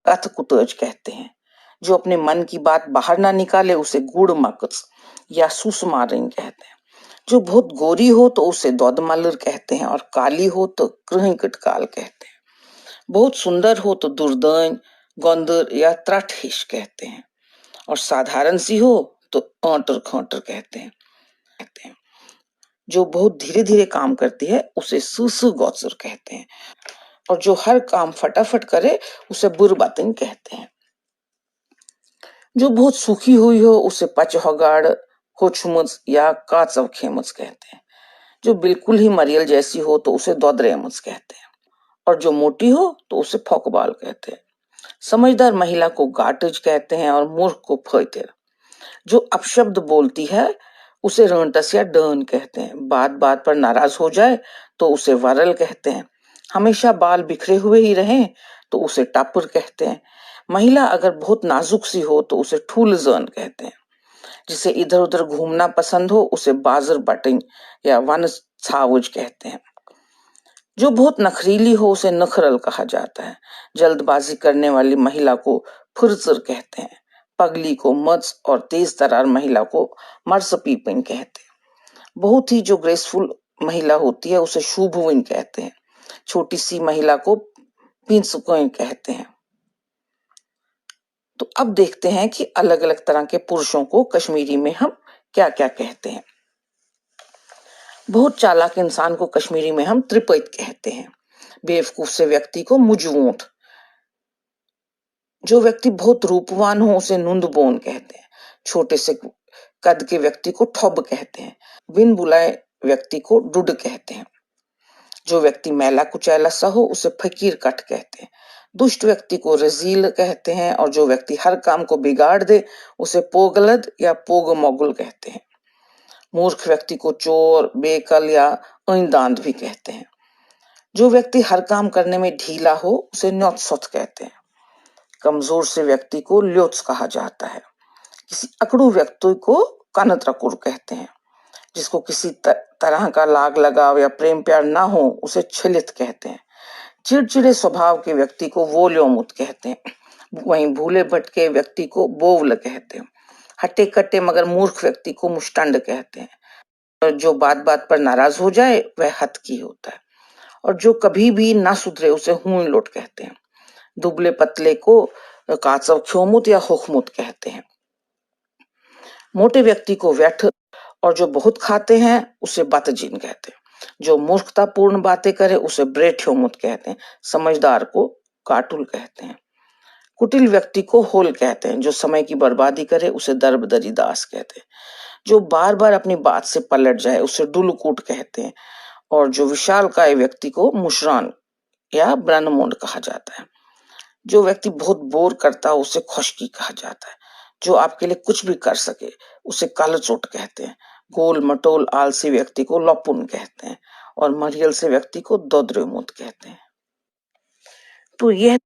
कथकुतज कहते हैं। जो अपने मन की बात बाहर ना निकाले उसे गूढ़ या सुषमारिन कहते हैं। जो बहुत गोरी हो तो उसे दौदमल्लर कहते हैं और काली हो तो कृहिकटकाल कहते हैं। बहुत सुंदर हो तो दुर्दैन, गौंदर या त्रठहिश कहते हैं और साधारण सी हो तो ऑटर खोटर कहते हैं। जो बहुत धीरे धीरे काम करती है उसे सुसु गौसर कहते हैं और जो हर काम फटाफट करे उसे बुरबातिन कहते हैं। जो बहुत सूखी हुई हो उसे पचहगाड़, होछमुच या काचवखेमुच कहते हैं। जो बिल्कुल ही मरियल जैसी हो तो उसे दौदरेमुच कहते हैं और जो मोटी हो तो उसे फोकबाल कहते हैं। समझदार महिला को गाटज कहते हैं और मूर्ख को फैतेर। जो अपशब्द बोलती है उसे रंटस या डर्न कहते हैं। बात बात पर नाराज हो जाए तो उसे वरल कहते हैं। हमेशा बाल बिखरे हुए ही रहें तो उसे टापुर कहते हैं। महिला अगर बहुत नाजुक सी हो तो उसे ठूलजन कहते हैं। जिसे इधर उधर घूमना पसंद हो उसे बाजर बटिंग या वन छावज कहते हैं। जो बहुत नखरीली हो उसे नखरल कहा जाता है। जल्दबाजी करने वाली महिला को फुरसर कहते हैं। पगली को मच और तेज तरार महिला को मर्सपीपिंग कहते हैं। बहुत ही जो ग्रेसफुल महिला होती है उसे शुभविन कहते हैं। छोटी सी महिला को पिंसुकोइन कहते हैं। तो अब देखते हैं कि अलग अलग तरह के पुरुषों को कश्मीरी में हम क्या क्या कहते हैं। बहुत चालाक इंसान को कश्मीरी में हम त्रिपैत कहते हैं। बेवकूफ से व्यक्ति को मुजवूंठ। जो व्यक्ति बहुत रूपवान हो उसे नुंदबोन कहते हैं। छोटे से कद के व्यक्ति को ठोब कहते हैं। बिन बुलाए व्यक्ति को डुड कहते हैं। जो व्यक्ति मैला कुचैला सा हो उसे फकीर कट कहते हैं। दुष्ट व्यक्ति को रजील कहते हैं और जो व्यक्ति हर काम को बिगाड़ दे उसे पोगलद या पोग मोगुल कहते हैं। मूर्ख व्यक्ति को चोर, बेकल या दांत भी कहते हैं। जो व्यक्ति हर काम करने में ढीला हो उसे न्योत्सोत कहते हैं। कमजोर से व्यक्ति को ल्योत्स कहा जाता है। किसी अकड़ू व्यक्ति को कानत्रकुर कहते हैं। जिसको किसी तरह का लाग लगाव या प्रेम प्यार ना हो उसे छलित कहते हैं। चिड़चिड़े स्वभाव के व्यक्ति को वोल्योमुत कहते हैं। वहीं भूले भटके व्यक्ति को बोवल कहते हैं। हट्टे कट्टे मगर मूर्ख व्यक्ति को मुष्टंड कहते हैं। और जो बात बात पर नाराज हो जाए वह हतकी होता है और जो कभी भी ना सुधरे उसे हुन लोट कहते हैं। दुबले पतले को काचव ख्योमुत या हुखमुत कहते हैं। मोटे व्यक्ति को व्यठ और जो बहुत खाते हैं उसे बतजीन कहते हैं। जो मूर्खतापूर्ण बातें करे उसे ब्रेठ्योमुत कहते हैं। समझदार को काटुल कहते हैं। कुटिल व्यक्ति को होल कहते हैं। जो समय की बर्बादी करे उसे दर्बदरी दास कहते हैं। जो बार बार अपनी बात से पलट जाए उसे डुलकूट कहते हैं और जो विशालकाय व्यक्ति को मुशरान या ब्रह्ममुंड कहा जाता है। जो व्यक्ति बहुत बोर करता है उसे खुशकी कहा जाता है। जो आपके लिए कुछ भी कर सके उसे कालचोट कहते हैं। गोल मटोल आलसी व्यक्ति को लपुन कहते हैं और मरियल से व्यक्ति को दोद्रेमुत कहते हैं। तो यह